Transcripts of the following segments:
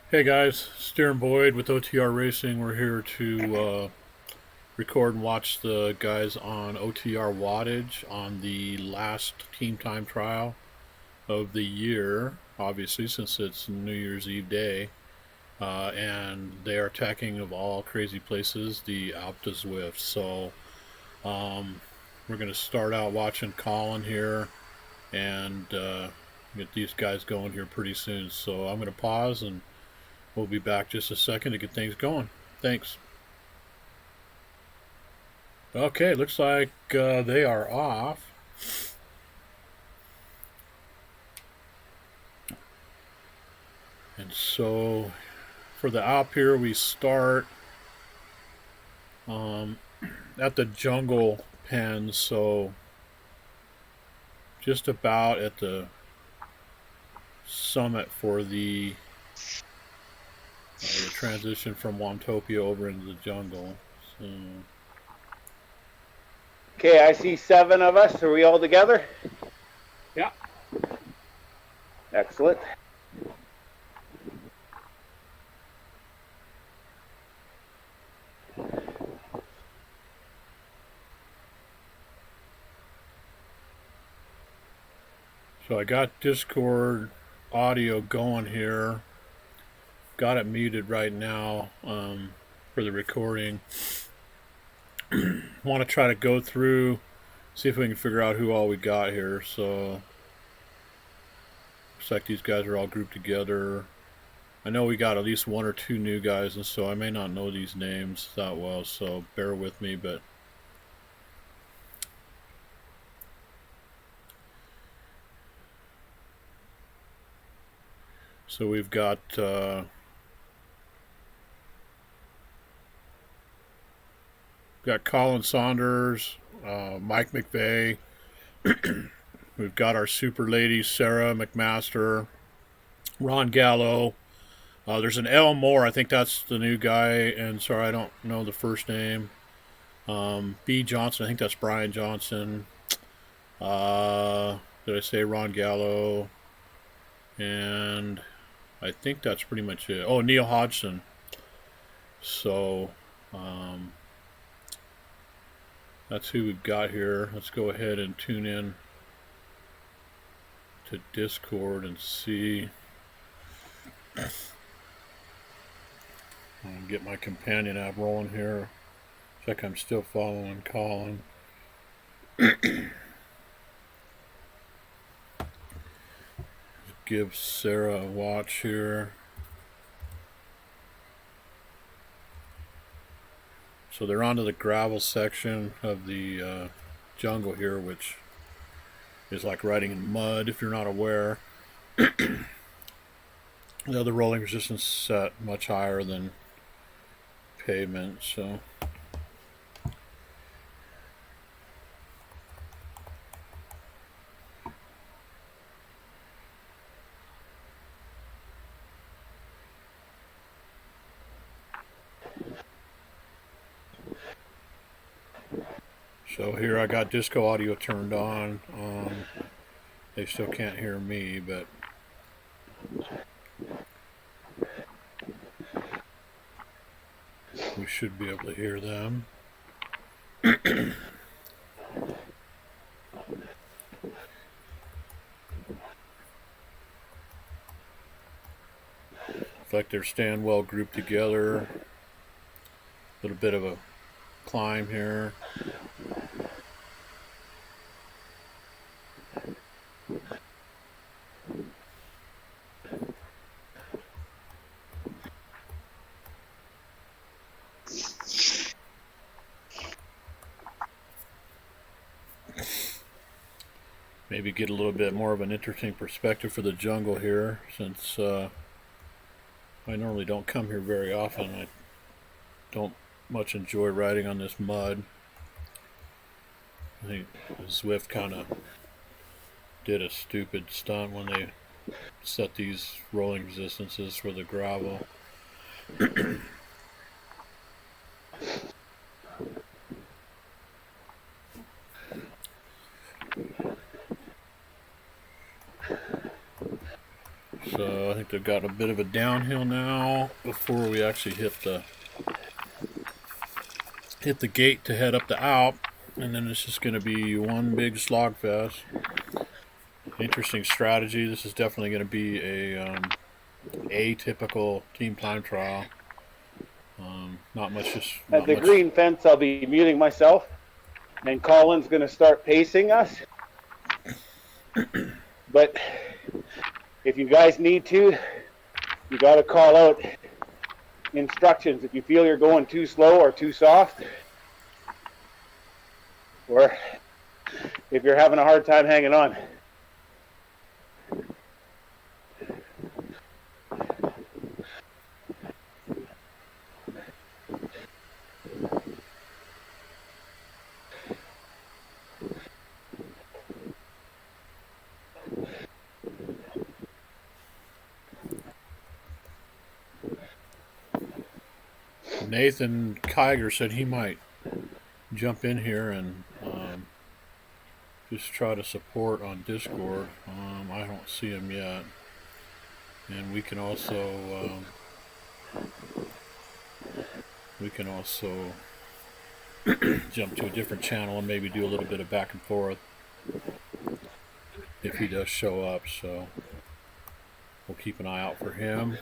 Hey guys, Steering Boyd with OTR Racing. We're here to record and watch the guys on OTR Wattage on the last team time trial of the year, obviously, since it's New Year's Eve day. And they are attacking, of all crazy places, the Alpe d'Huez Zwift. So um, we're going to start out watching Colin here and get these guys going here pretty soon. So I'm going to pause and we'll be back just a second to get things going. Thanks. Okay, looks like they are off. And so for the Alp here, we start um, at the jungle pen. So just about at the summit for the transition from Wantopia over into the jungle. So, Okay, I see 7 of us. Are we all together? Yeah. Excellent. so I got Discord audio going here. Got it muted right now for the recording. Want to try to go through, see if we can figure out who all we got here. So looks like these guys are all grouped together. I know we got at least one or two new guys, and so I may not know these names that well, so bear with me. But so we've got Colin Saunders, Mike McVeigh. We've got our super lady Sarah McMaster, Ron Gallo. There's an L Moore. I think that's the new guy. And sorry, I don't know the first name. B Johnson. I think that's Brian Johnson. Did I say Ron Gallo? And I think that's pretty much it. Oh, Neil Hodgson. So that's who we've got here. Let's go ahead and tune in to Discord and see. I'll get my companion app rolling here. Check I'm still following Colin. Give Sarah a watch here. So they're onto the gravel section of the jungle here, which is like riding in mud if you're not aware. The other rolling resistance set much higher than pavement, so here I got disco audio turned on. They still can't hear me, but we should be able to hear them. Looks like they're staying well grouped together. A little bit of a climb here. Maybe get a little bit more of an interesting perspective for the jungle here, since I normally don't come here very often. I don't much enjoy riding on this mud. I think Zwift kind of did a stupid stunt when they set these rolling resistances for the gravel. So I think they've got a bit of a downhill now before we actually hit the gate to head up the Alp, and then it's just going to be one big slog fest. Interesting strategy. This is definitely going to be a atypical team time trial. Not much. At the green fence, I'll be muting myself, and Colin's going to start pacing us. But if you guys need to, you got to call out instructions if you feel you're going too slow or too soft, or if you're having a hard time hanging on. Nathan Kiger said he might jump in here and just try to support on Discord. I don't see him yet, and we can also jump to a different channel and maybe do a little bit of back and forth if he does show up. So we'll keep an eye out for him.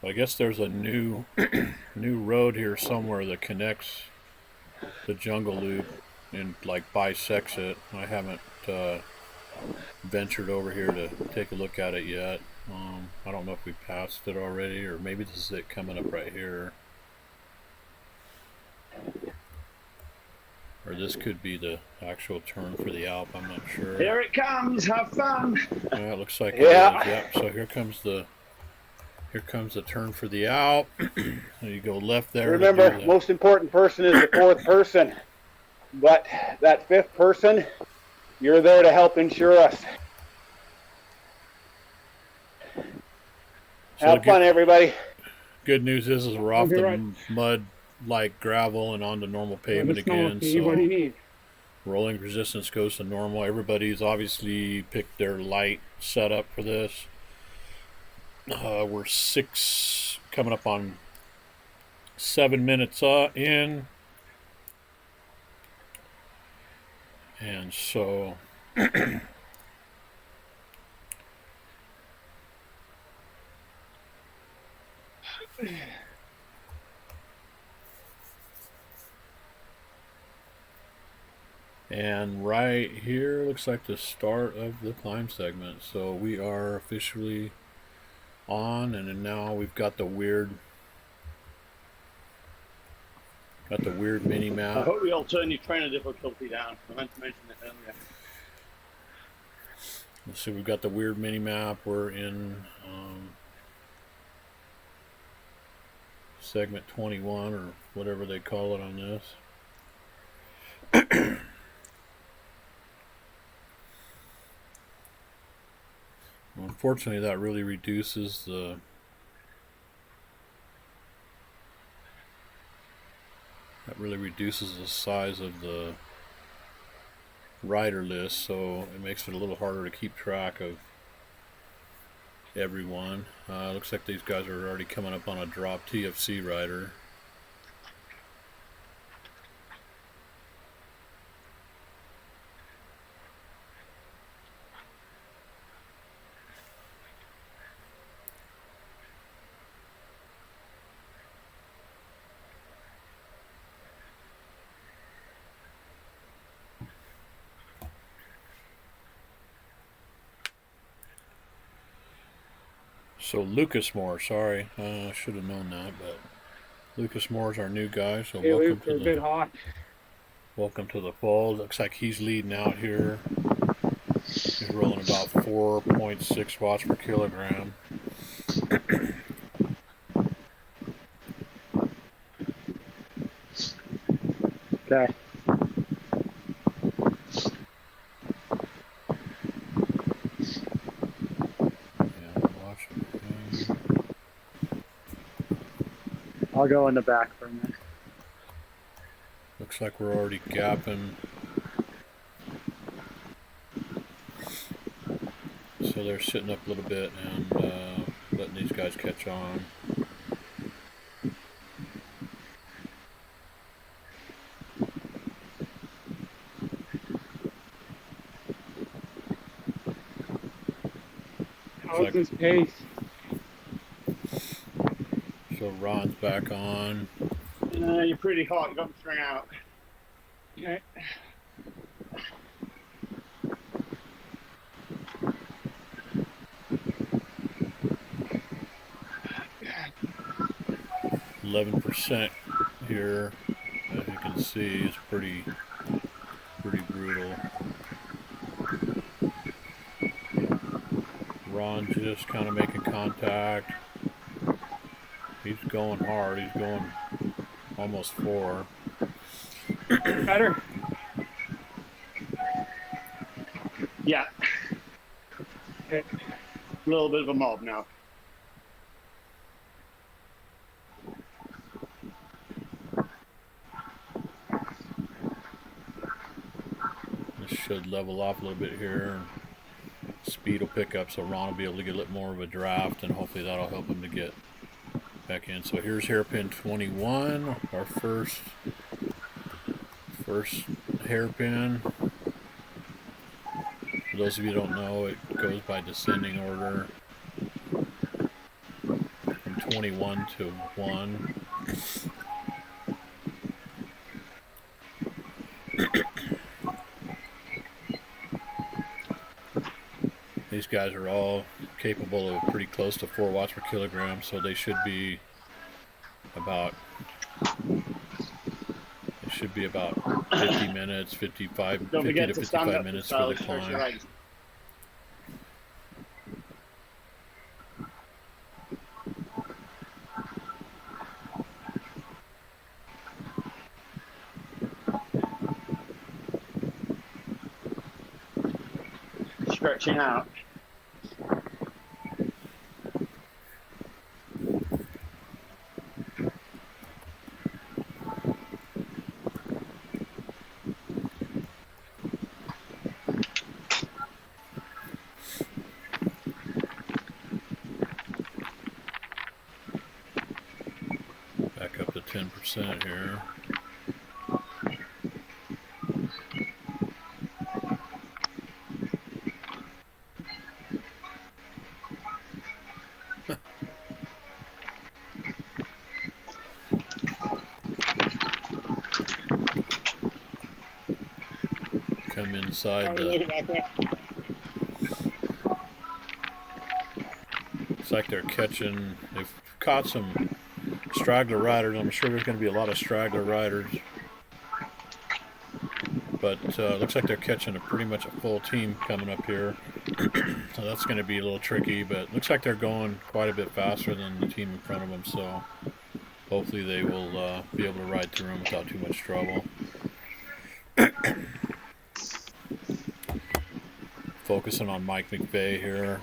I guess there's a new road here somewhere that connects the jungle loop and like bisects it. I haven't ventured over here to take a look at it yet. I don't know if we passed it already, or maybe this is it coming up right here. Or this could be the actual turn for the Alp. I'm not sure. Here it comes. Have fun. Yeah, it looks like it is. Yep. So here comes the turn for the Alp. You go left there. Remember, most important person is the fourth person, but that fifth person, you're there to help ensure us. So have fun, everybody. Good news is we're off the mud like gravel and onto normal pavement again. So rolling resistance goes to normal. Everybody's obviously picked their light setup for this. We're coming up on 7 minutes in, and so and right here looks like the start of the climb segment. So we are officially on, and then now we've got the weird mini map. I hope we all turn your trainer difficulty down. I meant to mention it earlier. Let's see, we've got the weird mini map. We're in segment 21 or whatever they call it on this. Unfortunately, that really reduces the size of the rider list, so it makes it a little harder to keep track of everyone. Looks like these guys are already coming up on a drop TFC rider. So Lucas Moore, sorry, I should have known that, but Lucas Moore's our new guy. So welcome to the fold. Looks like he's leading out here. He's rolling about 4.6 watts per kilogram. Okay. I'll go in the back for a minute. Looks like we're already gapping. So they're sitting up a little bit and letting these guys catch on. How's his pace? So Ron's back on. You're pretty hot. You got the string out. Okay. %here, as you can see, is pretty brutal. Ron just kind of making contact. He's going hard. He's going almost 4. Better. Yeah. Okay. A little bit of a mob now. This should level off a little bit here. Speed will pick up, so Ron will be able to get a little more of a draft, and hopefully that'll help him to get back in. So here's hairpin 21, our first hairpin. For those of you who don't know, it goes by descending order from 21 to 1. These guys are all capable of pretty close to 4 watts per kilogram, so they should be about 50 minutes, 50 to 55 minutes for the climb. Stretching out. Back up to 10% here. Come inside the... It's like they're catching... They've caught some straggler riders. I'm sure there's going to be a lot of straggler riders. But looks like they're catching pretty much a full team coming up here. So that's going to be a little tricky, but looks like they're going quite a bit faster than the team in front of them. So hopefully they will be able to ride through them without too much trouble. Focusing on Mike McVeigh here.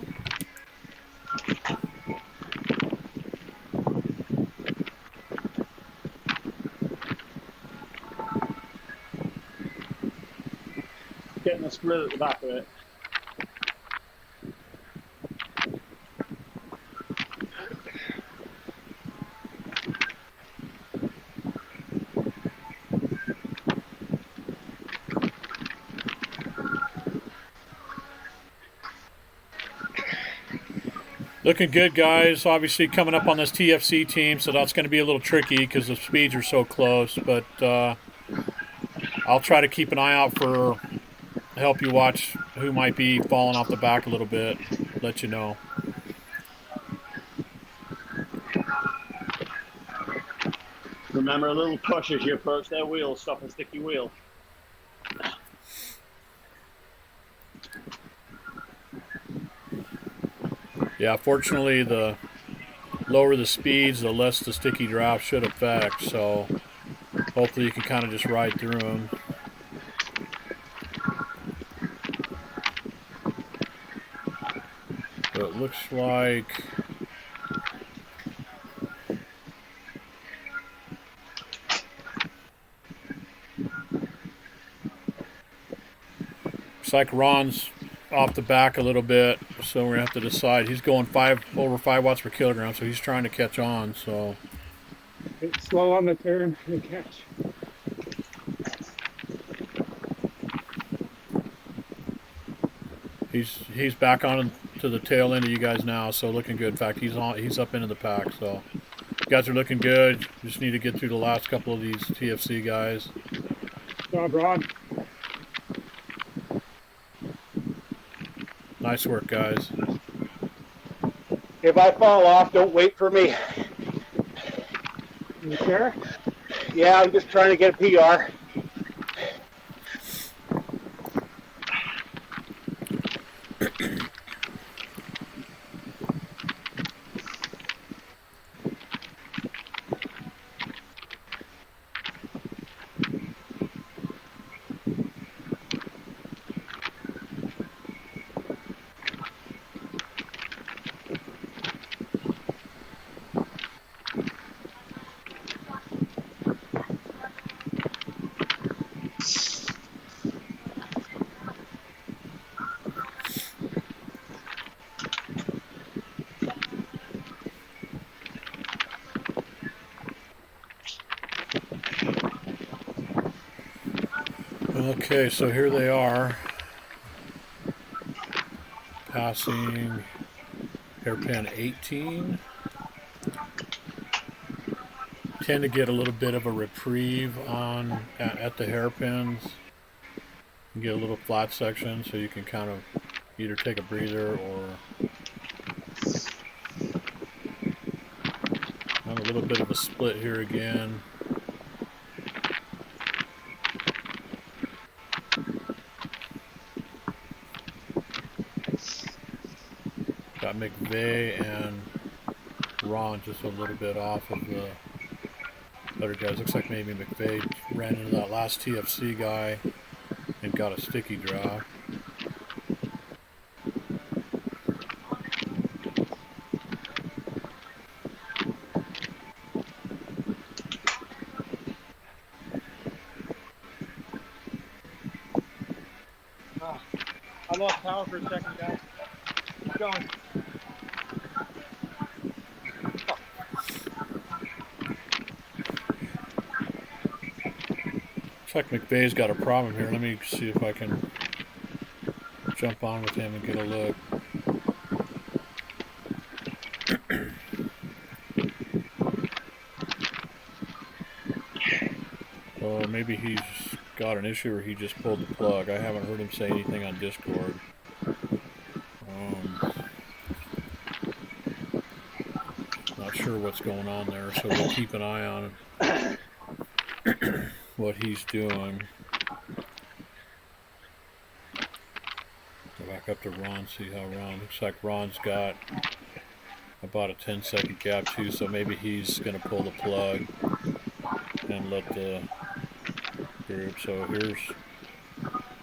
Getting the split at the back of it. Looking good, guys. Obviously coming up on this TFC team, so that's going to be a little tricky because the speeds are so close. But I'll try to keep an eye out for, help you watch who might be falling off the back a little bit. Let you know. Remember, a little push as you approach their wheel. Stop a sticky wheel. Yeah, fortunately, the lower the speeds, the less the sticky draft should affect. So hopefully you can kind of just ride through them. But it looks like Looks like Ron's off the back a little bit, so we're gonna have to decide. He's going over 5 watts per kilogram, so he's trying to catch on. So It's slow on the turn and catch. he's back on to the tail end of you guys now, so looking good. In fact, he's up into the pack, so you guys are looking good. Just need to get through the last couple of these TFC guys. Good job, Ron. Nice work, guys. If I fall off, don't wait for me. You sure? Yeah, I'm just trying to get a PR. Okay, so here they are, passing hairpin 18. Tend to get a little bit of a reprieve at the hairpins. You get a little flat section, so you can kind of either take a breather or have a little bit of a split here again. Got McVeigh and Ron just a little bit off of the other guys. Looks like maybe McVeigh ran into that last TFC guy and got a sticky draw. I lost power for a second, guys. Keep going. Looks like McVeigh's got a problem here. Let me see if I can jump on with him and get a look. Or maybe he's got an issue or he just pulled the plug. I haven't heard him say anything on Discord. Not sure what's going on there, so we'll keep an eye on what he's doing. Go back up to Ron, see how Ron, looks like Ron's got about a 10-second gap too, so maybe he's going to pull the plug and let the group. So here's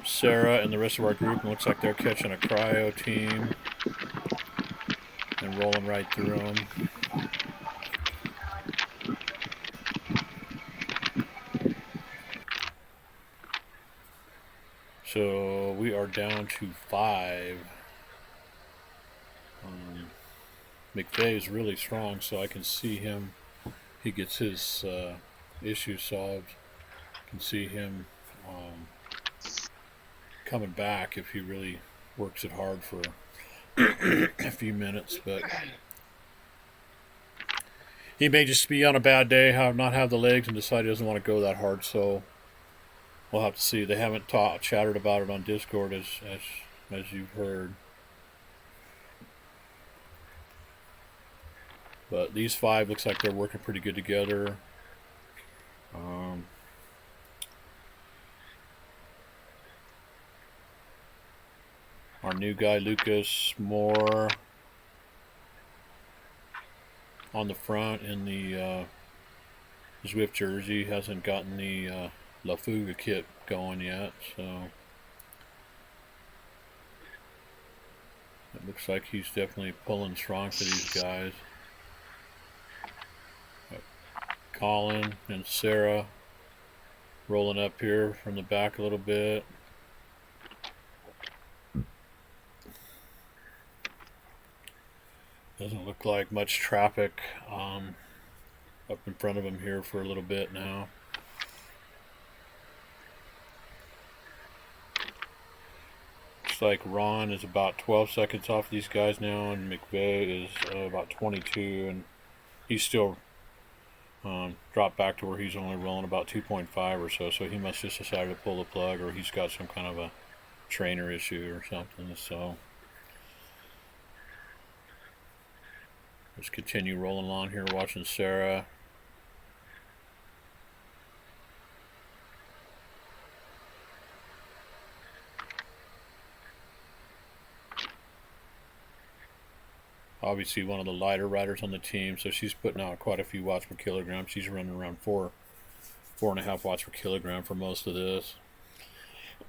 Sarah and the rest of our group, and looks like they're catching a cryo team and rolling right through them. So we are down to 5. McVeigh is really strong, so I can see him. He gets his issue solved. I can see him coming back if he really works it hard for a few minutes. But he may just be on a bad day, not have the legs, and decide he doesn't want to go that hard. So we'll have to see. They haven't chattered about it on Discord as you've heard. But these 5 looks like they're working pretty good together. Our new guy, Lucas Moore, on the front in the Zwift jersey, hasn't gotten the La Fuga kit going yet, so it looks like he's definitely pulling strong for these guys. Colin and Sarah rolling up here from the back a little bit. look like much traffic up in front of him here for a little bit now. Looks like Ron is about 12 seconds off these guys now, and McVeigh is about 22, and he's still dropped back to where he's only rolling about 2.5 or so. So he must just decided to pull the plug, or he's got some kind of a trainer issue or something. So let's continue rolling on here, watching Sarah. Obviously one of the lighter riders on the team, so she's putting out quite a few watts per kilogram. She's running around 4.5 watts per kilogram for most of this.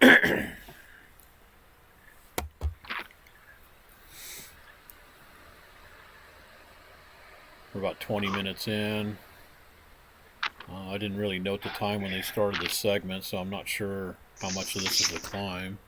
We're about 20 minutes in. I didn't really note the time when they started the segment, so I'm not sure how much of this is a climb.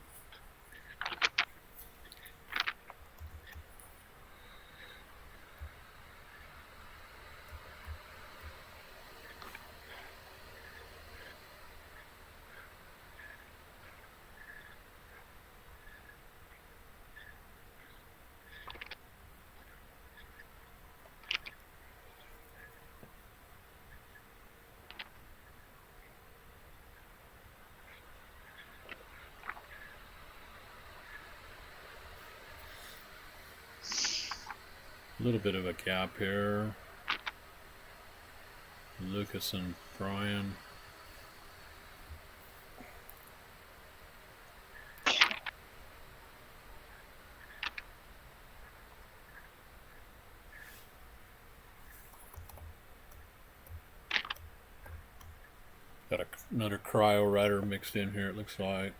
A little bit of a gap here. Lucas and Brian. Got another cryo rider mixed in here, it looks like.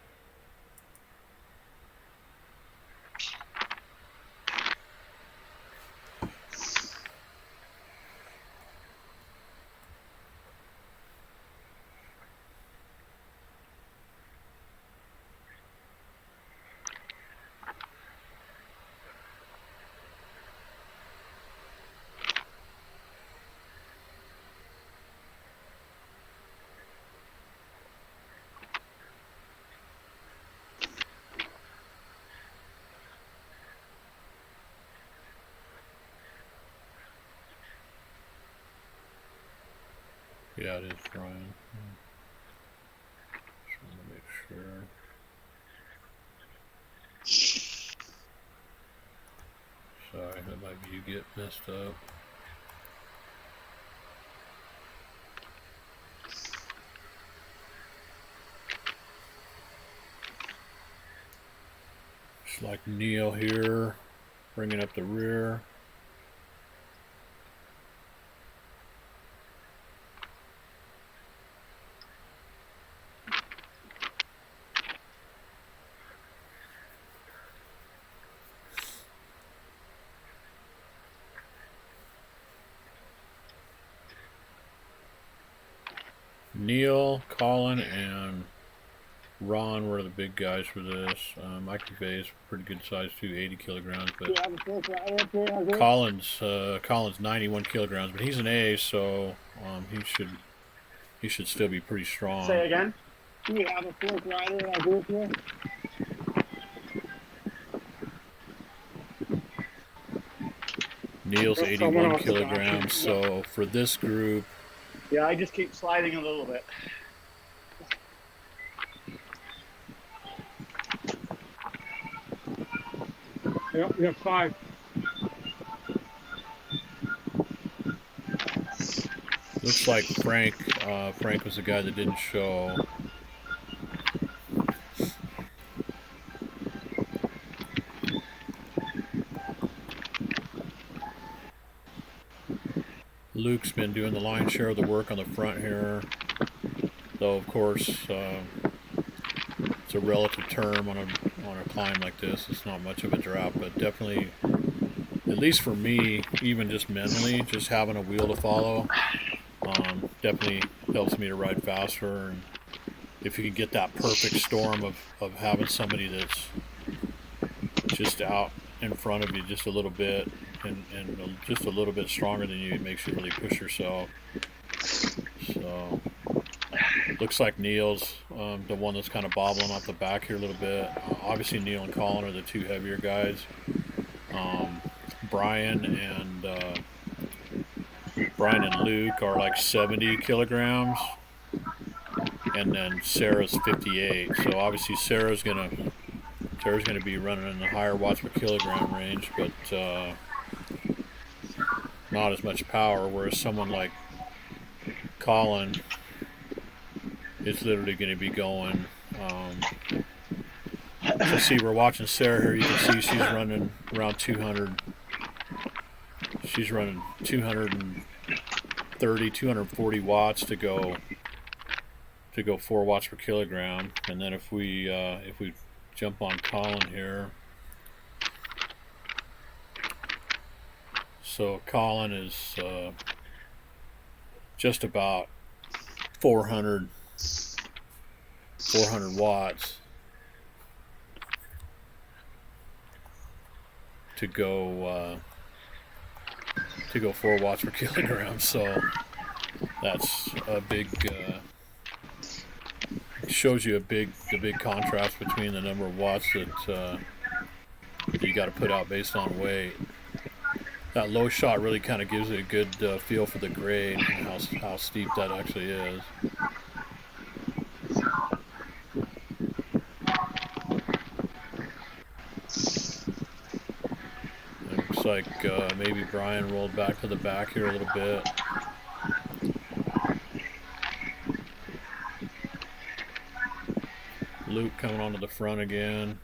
Yeah, it is Brian. Just want to make sure. Sorry, that might be you get messed up. Just like Neil here, bringing up the rear. Neil, Colin, and Ron were the big guys for this. Mike McVeigh is pretty good size too, 80 kilograms. But Colin's 91 kilograms, but he's an A, so he should still be pretty strong. Say again? Do we have a fourth rider in our group here? Neil's 81 kilograms, so for this group, Yeah, I just keep sliding a little bit. Yep, we have 5. looks like Frank was the guy that didn't show. Luke's been doing the lion's share of the work on the front here, though of course it's a relative term on a climb like this. It's not much of a drop, but definitely, at least for me, even just mentally, just having a wheel to follow definitely helps me to ride faster. And if you can get that perfect storm of having somebody that's just out in front of you just a little bit, and just a little bit stronger than you. It makes you really push yourself. So looks like Neil's the one that's kind of bobbling off the back here a little bit. Obviously, Neil and Colin are the two heavier guys. Brian and Luke are like 70 kilograms, and then Sarah's 58. So obviously Sarah's gonna be running in the higher watts per kilogram range, but not as much power. Whereas someone like Colin is literally going to be going. So see, we're watching Sarah here. You can see she's running around 200. She's running 230, 240 watts to go 4 watts per kilogram. And then if we jump on Colin here, so Colin is just about 400 watts to go 4 watts per kilogram. So that's a big shows you the big contrast between the number of watts that you got to put out based on weight. That low shot really kind of gives it a good feel for the grade and how steep that actually is. It looks like maybe Brian rolled back to the back here a little bit. Luke coming onto the front again.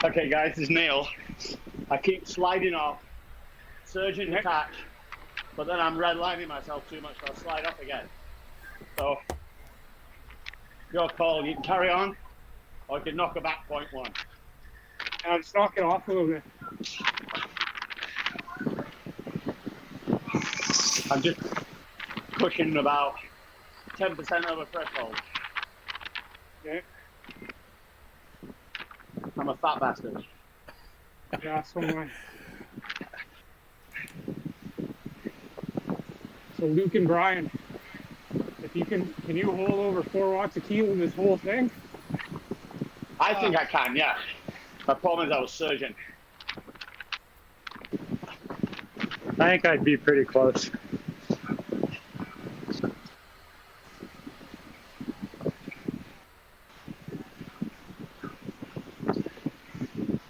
Okay, guys, this is Neil. I keep sliding off, surging attack, but then I'm redlining myself too much, so I'll slide off again. So, your call. You can carry on, or you can knock a back 0.1. And I'm just knocking off a little bit. I'm just pushing about 10% over threshold. Okay. I'm a fat bastard. Yeah, so am I. So Luke and Brian, if you can you hold over 4 watts a kilo this whole thing? I think I can, yeah. My problem is I was surging. I think I'd be pretty close.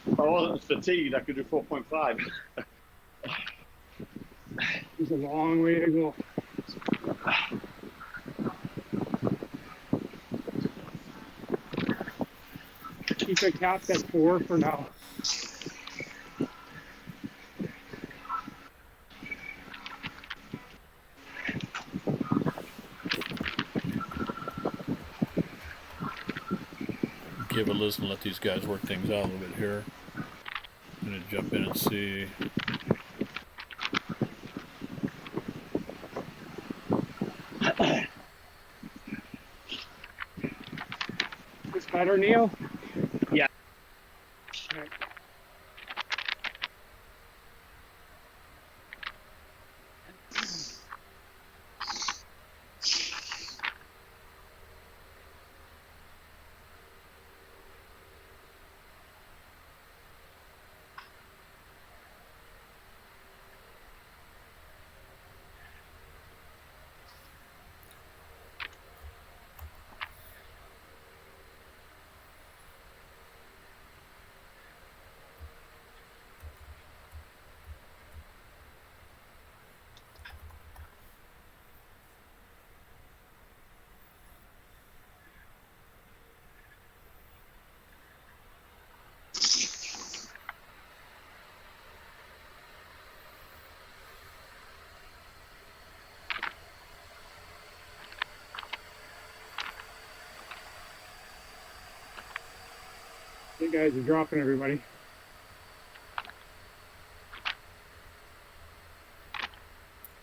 If I wasn't fatigued, I could do 4.5. It's a long way to go. Keep it capped at 4 for now. Give a listen, let these guys work things out a little bit here. I'm going to jump in and see. Is better, Neil? Yeah. Okay. You guys are dropping everybody.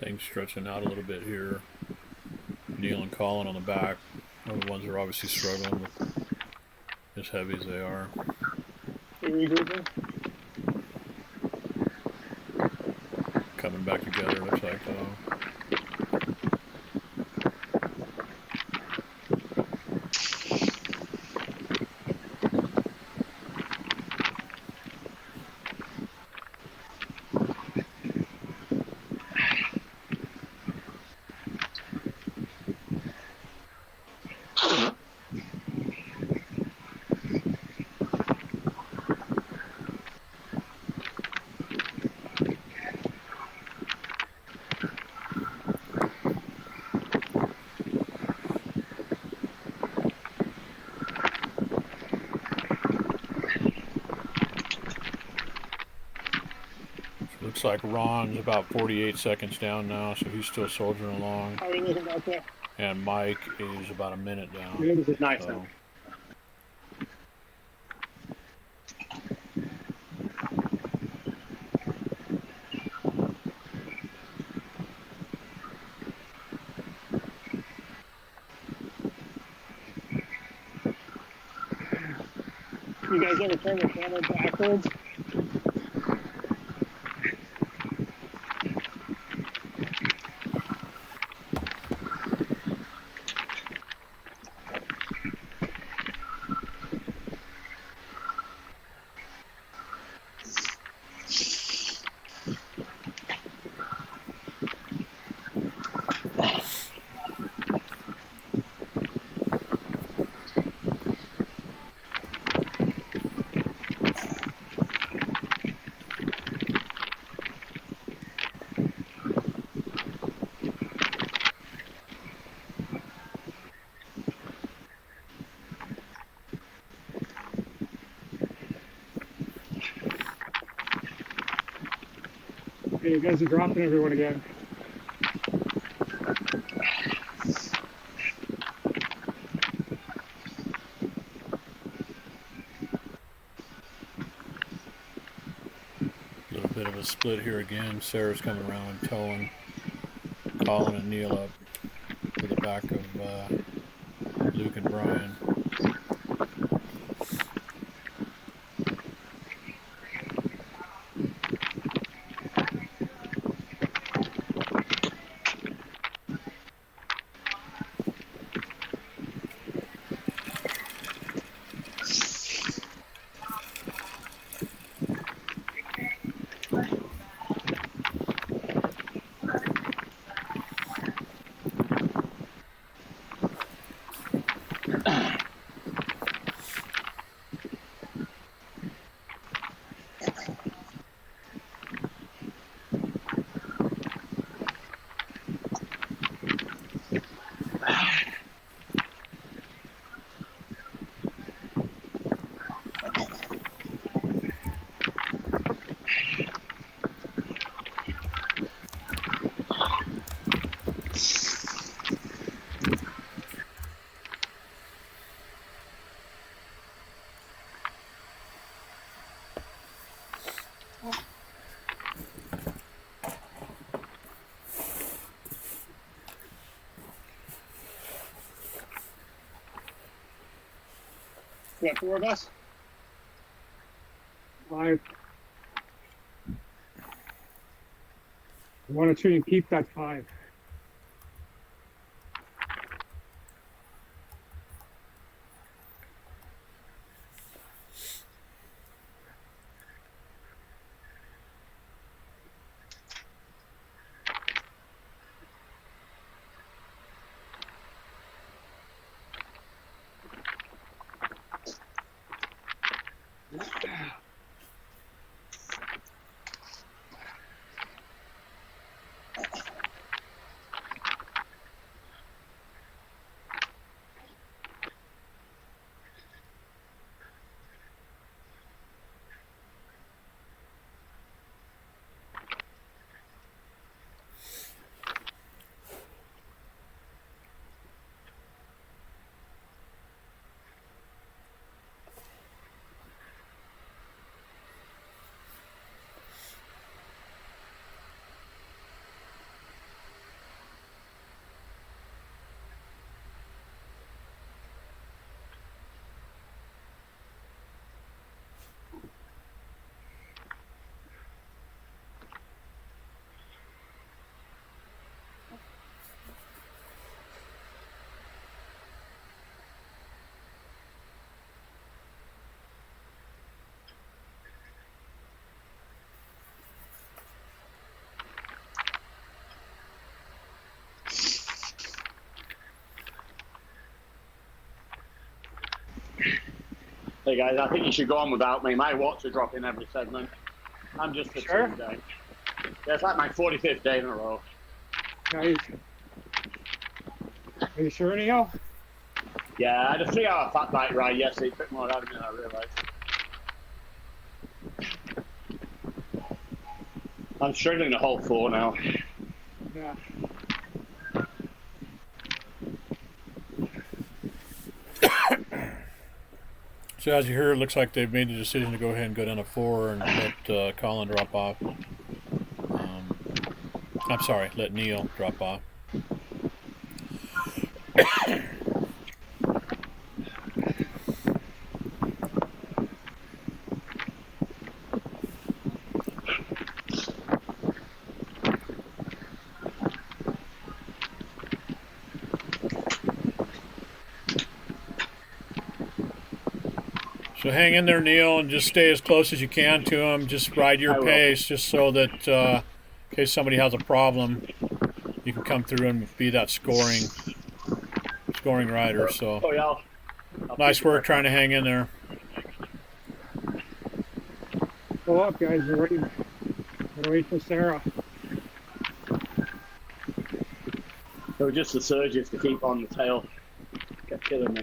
Things stretching out a little bit here. Neil and Colin on the back are the ones who are obviously struggling with as heavy as they are. Coming back together, looks like, though. Looks like Ron's about 48 seconds down now, so he's still soldiering along. How are you looking out there? And Mike is about a minute down. Yeah, this is nice. So. You guys ever turn the camera backwards? Okay, you guys are dropping everyone again. A little bit of a split here again. Sarah's coming around and towing Colin and Neil up to the back of Luke and Brian. You got 4 of us? 5. 1 or 2, you keep that 5. Hey guys, I think you should go on without me. My watts are dropping every segment. I'm just fatigued Sure. today. Yeah, it's like my 45th day in a row. Nice. Are you sure, Neil? Yeah, I had a 3-hour fat bike ride yesterday. It took more out of me than I realised. I'm struggling to hold 4 now. Yeah. So as you hear, it looks like they've made the decision to go ahead and go down to 4 and let Colin drop off. I'm sorry, let Neil drop off. So hang in there, Neil, and just stay as close as you can to him. Just ride your I will. pace, just so that in case somebody has a problem, you can come through and be that scoring rider. So Oh, yeah. I'll nice keep it work trying to hang in there. Go up, guys. We're waiting. We're waiting for Sarah. So just the surges to keep on the tail. Kept killing me.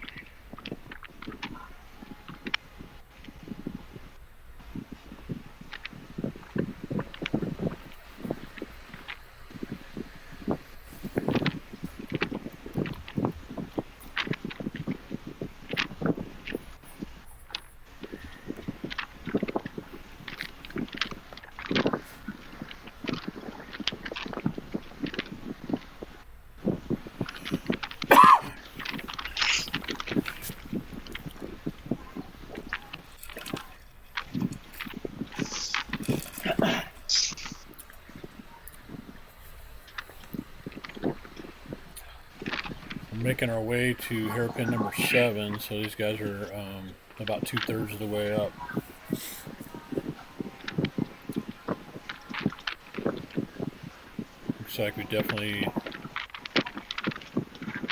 We're making our way to hairpin number 7, so these guys are about 2/3 of the way up. Looks like we definitely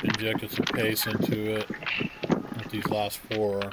injected some pace into it with these last 4.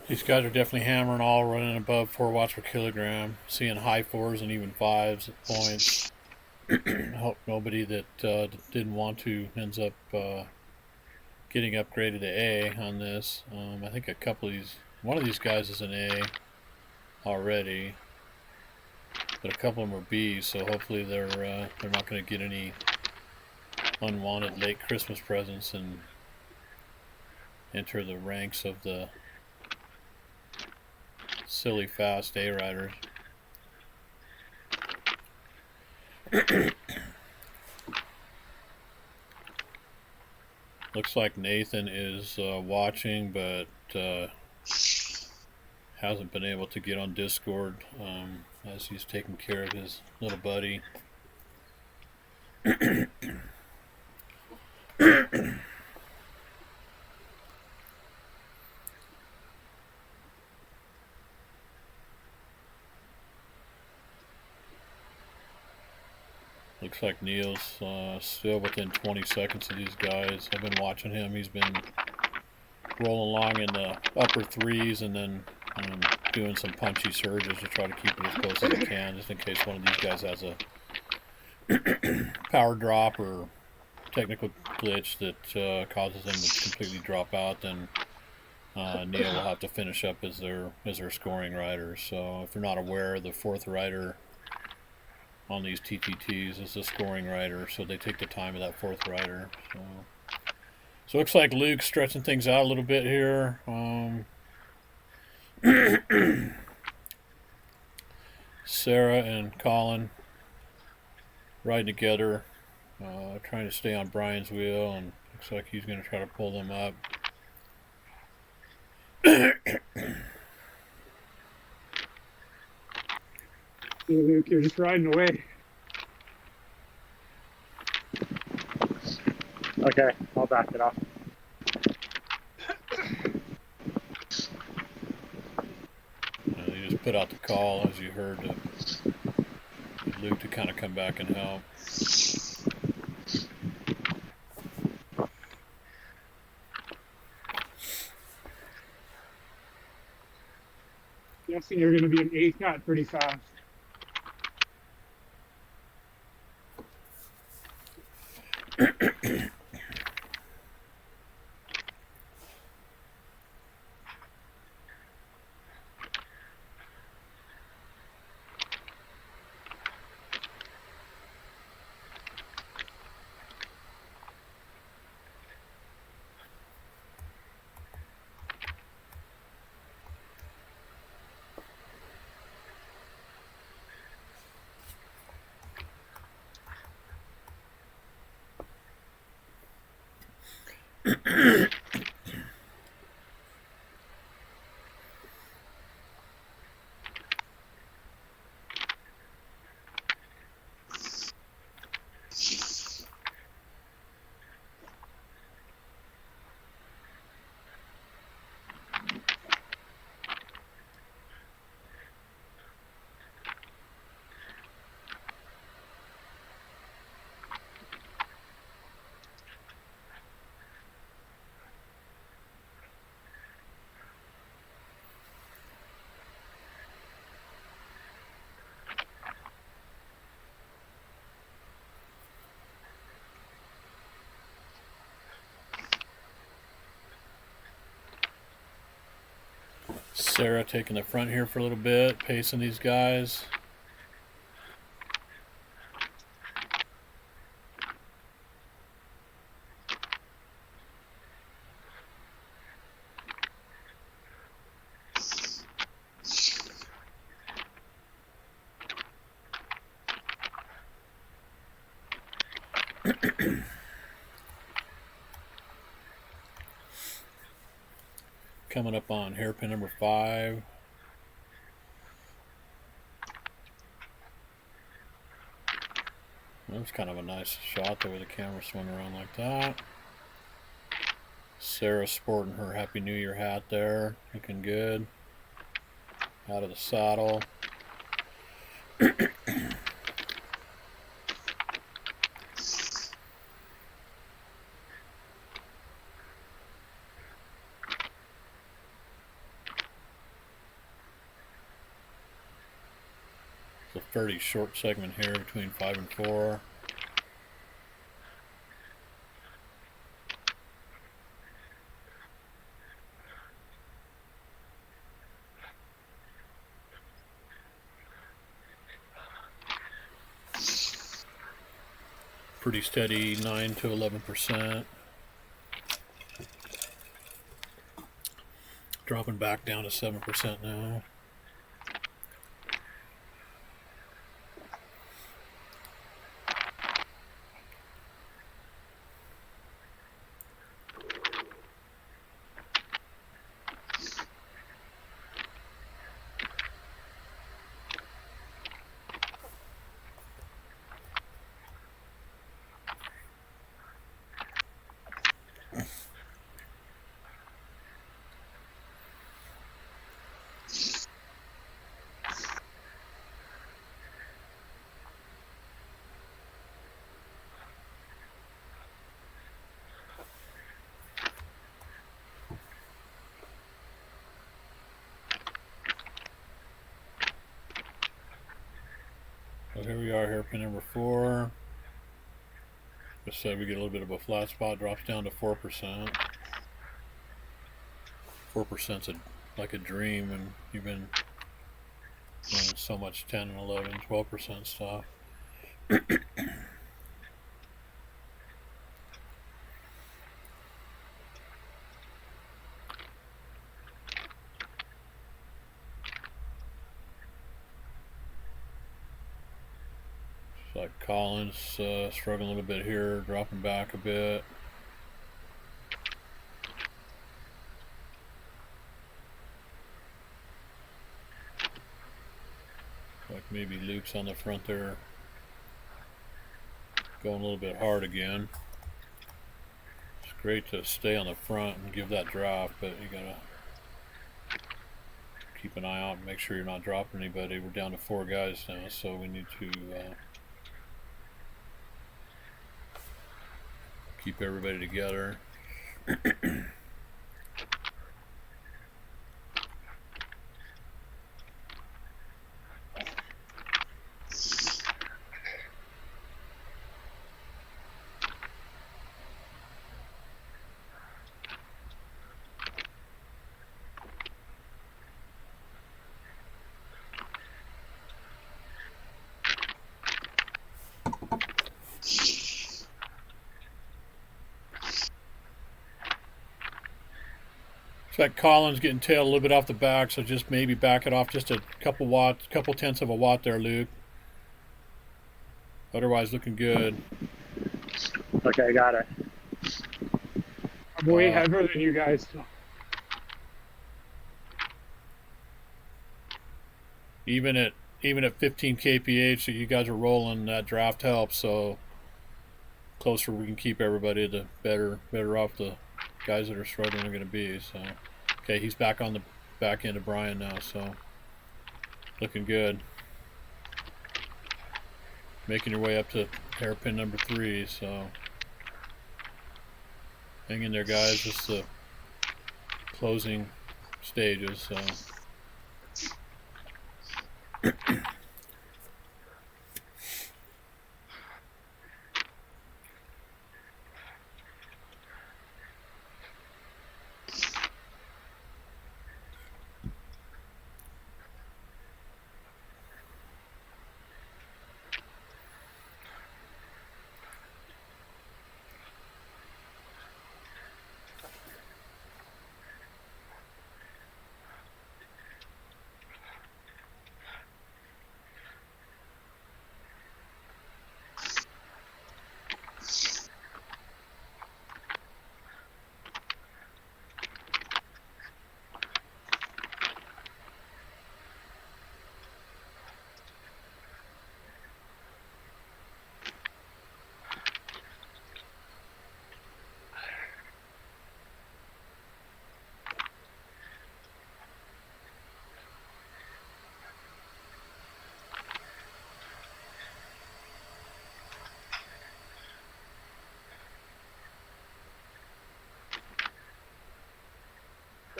These guys are definitely hammering all, running above 4 watts per kilogram, seeing high 4s and even 5s at points. Hope nobody that didn't want to ends up getting upgraded to A on this. I think one of these guys is an A already, but a couple of them are B's, so hopefully they're not going to get any unwanted late Christmas presents and enter the ranks of the silly fast A riders. Looks like Nathan is watching, but hasn't been able to get on Discord as he's taking care of his little buddy. Looks like Neil's still within 20 seconds of these guys. I've been watching him. He's been rolling along in the upper threes and then doing some punchy surges to try to keep it as close as he can, just in case one of these guys has a power drop or technical glitch that causes them to completely drop out. Then Neil will have to finish up as their scoring rider. So if you're not aware, the fourth rider on these TTTs is the scoring rider, so they take the time of that fourth rider. So it looks like Luke's stretching things out a little bit here. Sarah and Colin riding together, trying to stay on Brian's wheel, and looks like he's going to try to pull them up. Luke, you're just riding away. Okay, I'll back it off. They just put out the call, as you heard, Luke to kind of come back and help. Guessing you're going to be an A-cut pretty fast. Sarah taking the front here for a little bit, pacing these guys. Coming up on hairpin number 5. That was kind of a nice shot there with the camera swinging around like that. Sarah sporting her Happy New Year hat there, looking good. Out of the saddle. It's a fairly short segment here between 5 and 4. Pretty steady, 9 to 11%. Dropping back down to 7% now. here we are, hairpin number 4. Just said we get a little bit of a flat spot, drops down to 4%. 4%'s like a dream, and you've been running so much 10 and 11, 12% stuff. Like Collins struggling a little bit here, dropping back a bit. Like maybe Luke's on the front there, going a little bit hard again. It's great to stay on the front and give that drop, but you gotta keep an eye out and make sure you're not dropping anybody. We're down to 4 guys now, so we need to keep everybody together. It's like Collins getting tailed a little bit off the back, so just maybe back it off just a couple watts, couple tenths of a watt there, Luke. Otherwise, looking good. Okay, got it. I'm way heavier than you guys. Even at 15 kph that you guys are rolling, that draft helps. So closer we can keep everybody, the better off the guys that are struggling are going to be. So okay, he's back on the back end of Brian now, so looking good. Making your way up to hairpin number 3, so hang in there, guys. This is the closing stages, so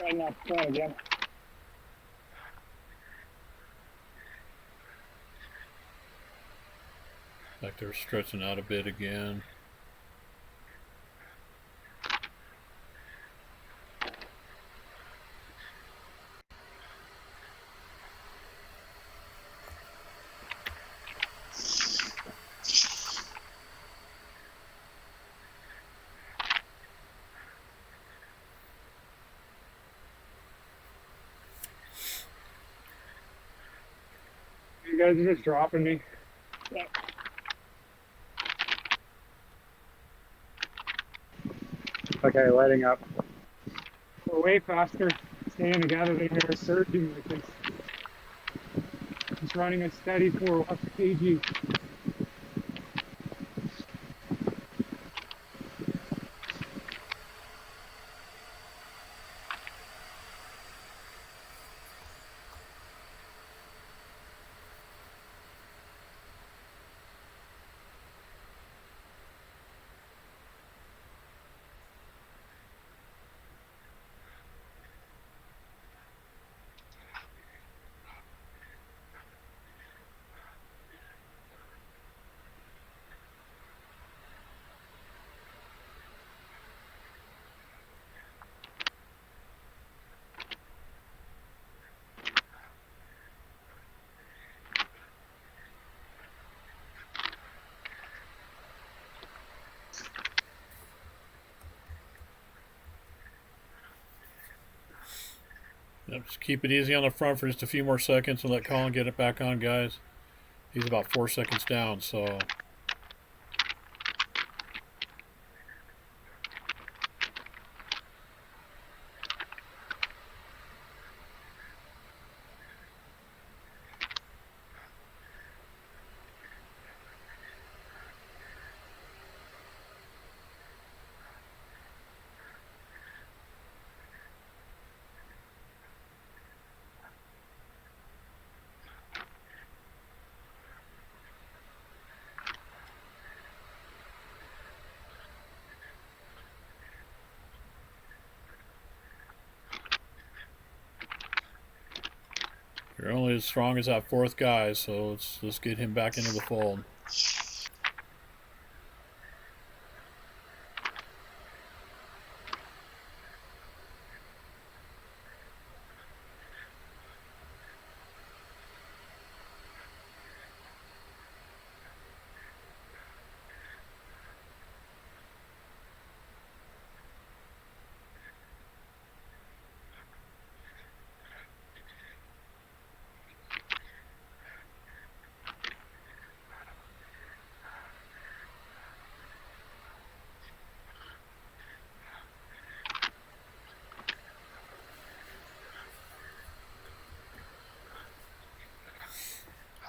Try not to try again. like they're stretching out a bit again. You guys are just dropping me. Yeah. Okay, letting up. We're way faster staying together than we are surging like this. Just running a steady 4 watts a kg. Yep, just keep it easy on the front for just a few more seconds and let Colin get it back on, guys. He's about 4 seconds down, so. You're only as strong as that fourth guy, so let's get him back into the fold.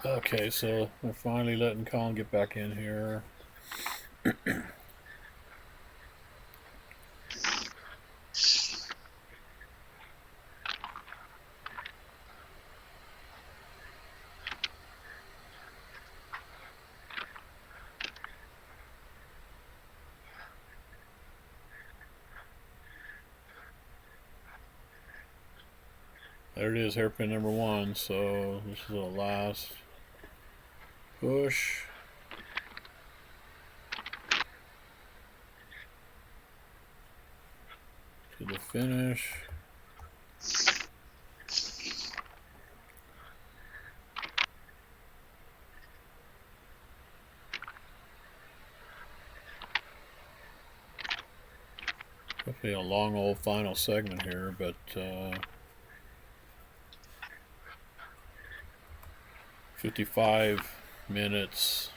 Okay, so we're finally letting Colin get back in here. There it is, hairpin number 1. So this is the last push. To the finish. Definitely a long old final segment here, but 55 minutes,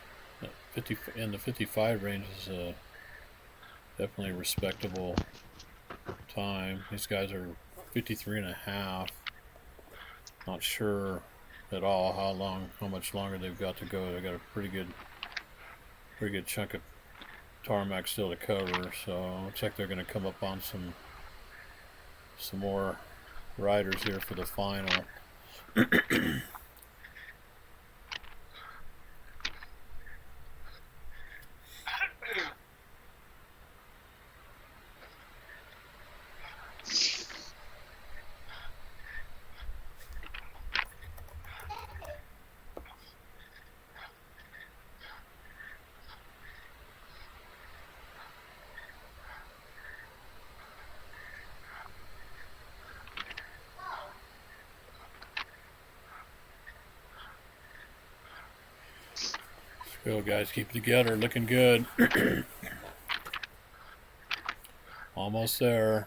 50 in the 55 range is definitely a respectable time. These guys are 53 and a half. Not sure at all how much longer they've got to go. They got a pretty good chunk of tarmac still to cover. So looks like they're going to come up on some more riders here for the final. Go, guys, keep it together. Looking good. Almost there.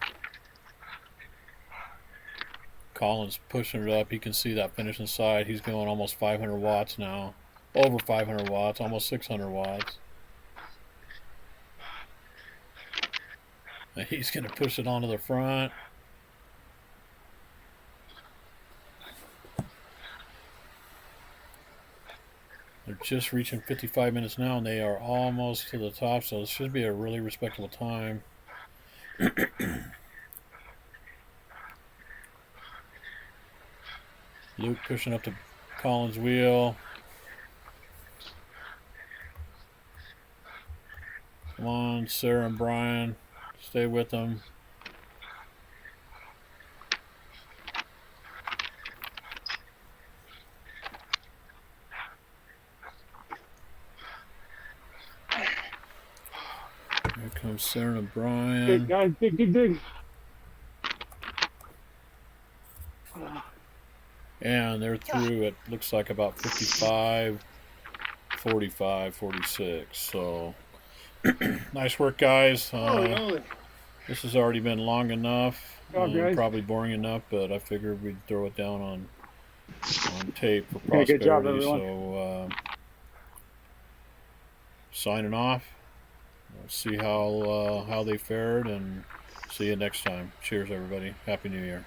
Colin's pushing it up. You can see that finishing side. He's going almost 500 watts now. Over 500 watts, almost 600 watts. And he's going to push it onto the front. They're just reaching 55 minutes now, and they are almost to the top, so this should be a really respectable time. Luke pushing up to Colin's wheel. Come on, Sarah and Brian. Stay with them. Here comes Sarah and Brian. Dig, guys, dig. And they're through at looks like about 55, 45, 46. So nice work, guys. This has already been long enough, Oh, guys. probably boring enough, but I figured we'd throw it down on tape for Hey, good job, prosperity. everyone. So signing off. We'll see how they fared, and see you next time. Cheers, everybody. Happy New Year.